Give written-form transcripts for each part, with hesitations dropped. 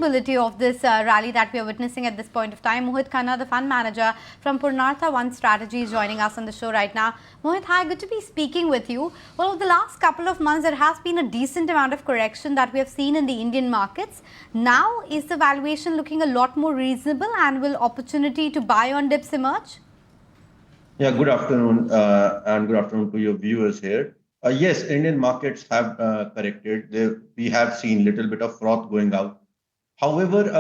sustainability of this rally that we are witnessing at this point of time. Mohit Khanna, the fund manager from Purnartha One Strategy, is joining us on the show right now. Mohit, hi, good to be speaking with you. Well, over the last couple of months, there has been a decent amount of correction that we have seen in the Indian markets. Now, is the valuation looking a lot more reasonable, and will opportunity to buy on dips emerge? Yeah, good afternoon, and good afternoon to your viewers here. Yes, Indian markets have corrected. We have seen little bit of froth going out. However,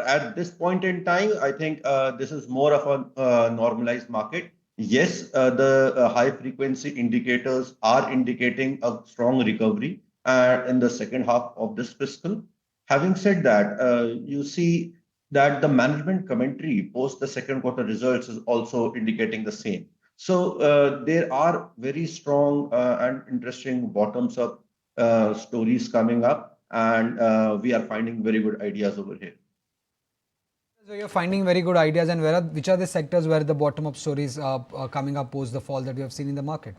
at this point in time, I think this is more of a normalized market. Yes, the high frequency indicators are indicating a strong recovery in the second half of this fiscal. Having said that, you see that the management commentary post the second quarter results is also indicating the same. So there are very strong and interesting bottoms up stories coming up, and we are finding very good ideas over here. So you're finding very good ideas, and which are the sectors where the bottom-up stories are coming up post the fall that we have seen in the market?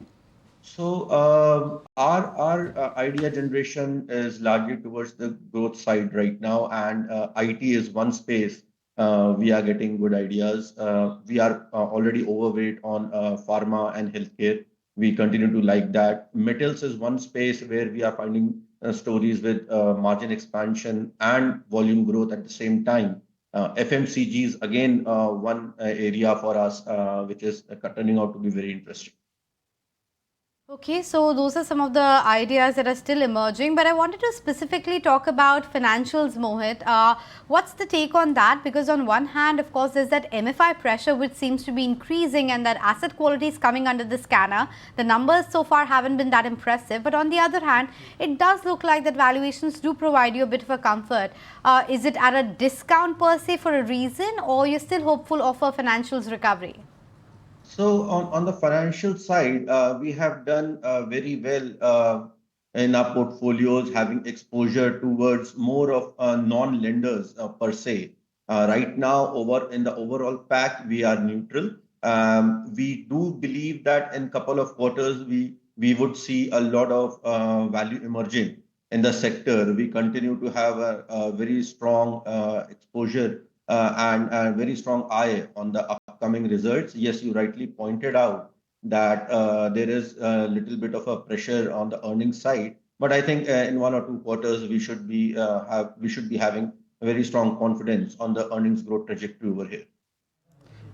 So our idea generation is largely towards the growth side right now, and IT is one space we are getting good ideas. We are already overweight on pharma and healthcare. We continue to like that. Metals is one space where we are finding stories with margin expansion and volume growth at the same time. FMCG is again one area for us, which is turning out to be very interesting. Okay, so those are some of the ideas that are still emerging, but I wanted to specifically talk about financials, Mohit. What's the take on that? Because on one hand, of course, there's that MFI pressure which seems to be increasing, and that asset quality is coming under the scanner. The numbers so far haven't been that impressive, but on the other hand, it does look like that valuations do provide you a bit of a comfort. Is it at a discount per se for a reason, or you're still hopeful of a financials recovery? So on the financial side, we have done very well in our portfolios, having exposure towards more of non-lenders per se. Right now, over in the overall pack, we are neutral. We do believe that in couple of quarters, we would see a lot of value emerging in the sector. We continue to have a very strong exposure and a very strong eye on the upcoming results. Yes, you rightly pointed out that there is a little bit of a pressure on the earnings side, but I think in 1 or 2 quarters we should be having very strong confidence on the earnings growth trajectory over here.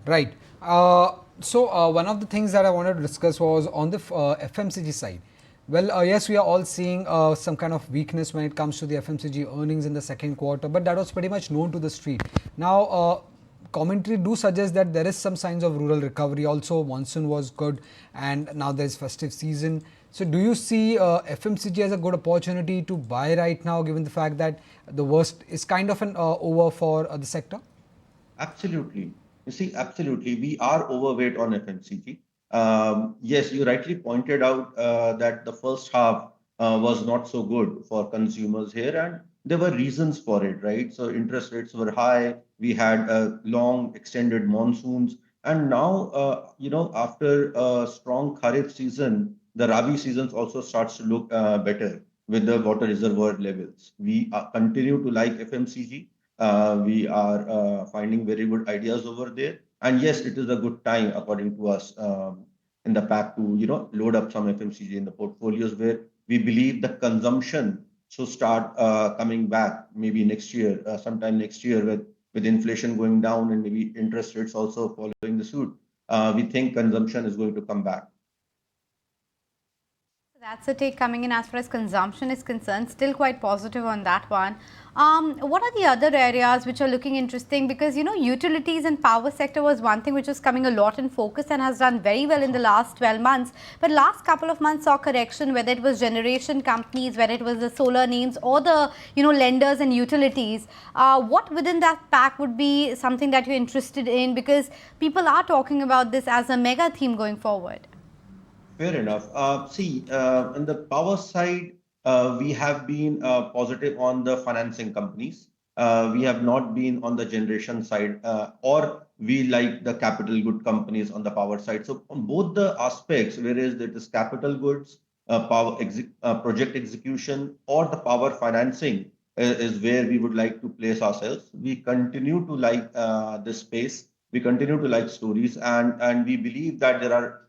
Right. So one of the things that I wanted to discuss was on the FMCG side. Well, yes, we are all seeing some kind of weakness when it comes to the FMCG earnings in the second quarter, but that was pretty much known to the street. Now, commentary do suggest that there is some signs of rural recovery. Also, monsoon was good, and now there's festive season. So, do you see FMCG as a good opportunity to buy right now, given the fact that the worst is kind of an over for the sector? Absolutely. You see, absolutely. We are overweight on FMCG. Yes, you rightly pointed out that the first half was not so good for consumers here, and there were reasons for it, right? So interest rates were high. We had long extended monsoons, and now, after a strong Kharif season, the Rabi seasons also starts to look better with the water reservoir levels. We continue to like FMCG. We are finding very good ideas over there. And yes, it is a good time, according to us, in the pack to load up some FMCG in the portfolios where we believe the consumption should start coming back maybe next year, sometime next year with inflation going down and maybe interest rates also following the suit. We think consumption is going to come back. That's a take coming in as far as consumption is concerned. Still quite positive on that one. What are the other areas which are looking interesting? Because, utilities and power sector was one thing which was coming a lot in focus and has done very well in the last 12 months. But last couple of months saw correction, whether it was generation companies, whether it was the solar names or the, lenders and utilities. What within that pack would be something that you're interested in? Because people are talking about this as a mega theme going forward. Fair enough. See, on the power side, we have been positive on the financing companies. We have not been on the generation side, or we like the capital good companies on the power side. So on both the aspects, whereas it is capital goods, project execution, or the power financing, is where we would like to place ourselves. We continue to like this space. We continue to like stories, and we believe that there are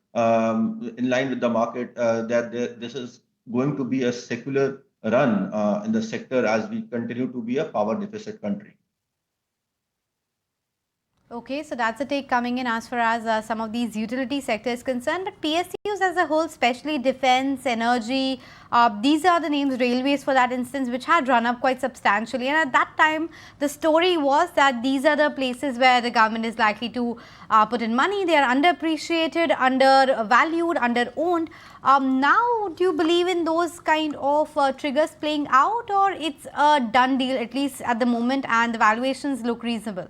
in line with the market that this is going to be a secular run in the sector as we continue to be a power deficit country. Okay, so that's a take coming in as far as some of these utility sector is concerned. But PSUs as a whole, especially defense, energy, these are the names, railways for that instance, which had run up quite substantially. And at that time, the story was that these are the places where the government is likely to put in money. They are underappreciated, undervalued, under-owned. Now, do you believe in those kind of triggers playing out, or it's a done deal, at least at the moment, and the valuations look reasonable?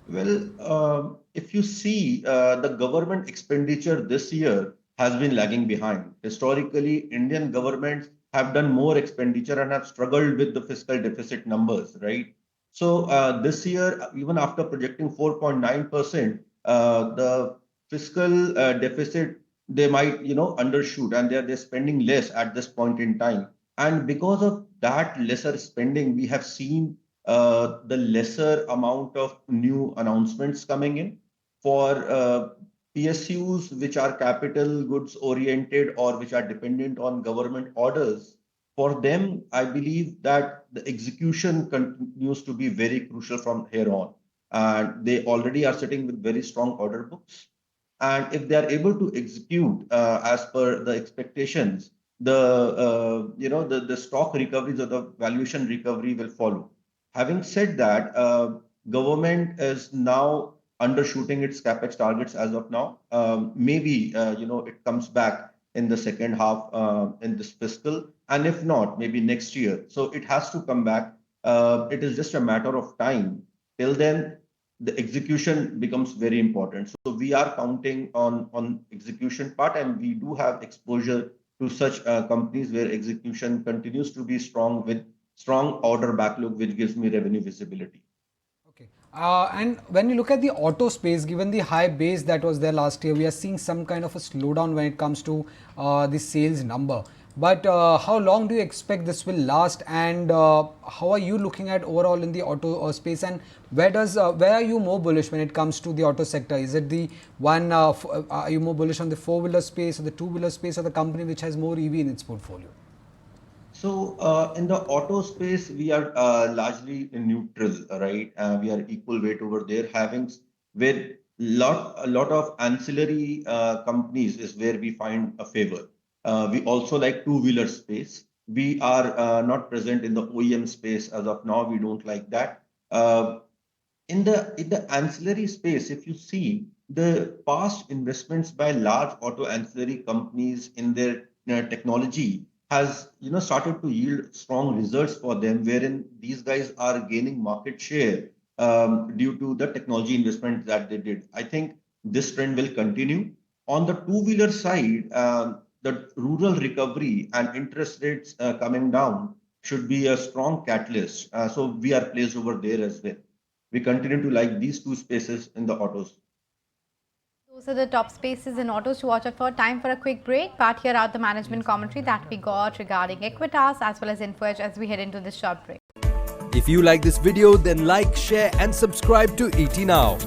Well, if you see the government expenditure this year has been lagging behind. Historically, Indian governments have done more expenditure and have struggled with the fiscal deficit numbers, right? So this year, even after projecting 4.9%, the fiscal deficit, they might, undershoot, and they're spending less at this point in time. And because of that lesser spending, we have seen the lesser amount of new announcements coming in for PSUs, which are capital goods oriented or which are dependent on government orders. For them, I believe that the execution continues to be very crucial from here on. And they already are sitting with very strong order books. And if they are able to execute as per the expectations, the stock recoveries or the valuation recovery will follow. Having said that, government is now undershooting its capex targets as of now. Maybe it comes back in the second half in this fiscal, and if not, maybe next year. So it has to come back. It is just a matter of time. Till then, the execution becomes very important. So we are counting on execution part, and we do have exposure to such companies where execution continues to be strong with strong order backlog, which gives me revenue visibility. Okay. And when you look at the auto space, given the high base that was there last year, we are seeing some kind of a slowdown when it comes to the sales number. But how long do you expect this will last, and how are you looking at overall in the auto space, and where are you more bullish when it comes to the auto sector? Is it the one, are you more bullish on the four-wheeler space or the two-wheeler space, or the company which has more EV in its portfolio? So in the auto space, we are largely neutral, right? We are equal weight over there, having with a lot of ancillary companies is where we find a favor. We also like two-wheeler space. We are not present in the OEM space as of now. We don't like that. In the ancillary space, if you see the past investments by large auto ancillary companies in their technology has started to yield strong results for them, wherein these guys are gaining market share due to the technology investment that they did. I think this trend will continue. On the two-wheeler side, the rural recovery and interest rates coming down should be a strong catalyst. So we are placed over there as well. We continue to like these two spaces in the autos. Those are the top spaces in autos to watch out for. Time for a quick break, but here are the management commentary that we got regarding Equitas as well as Info Edge as we head into this short break. If you like this video, then like, share and subscribe to ET Now.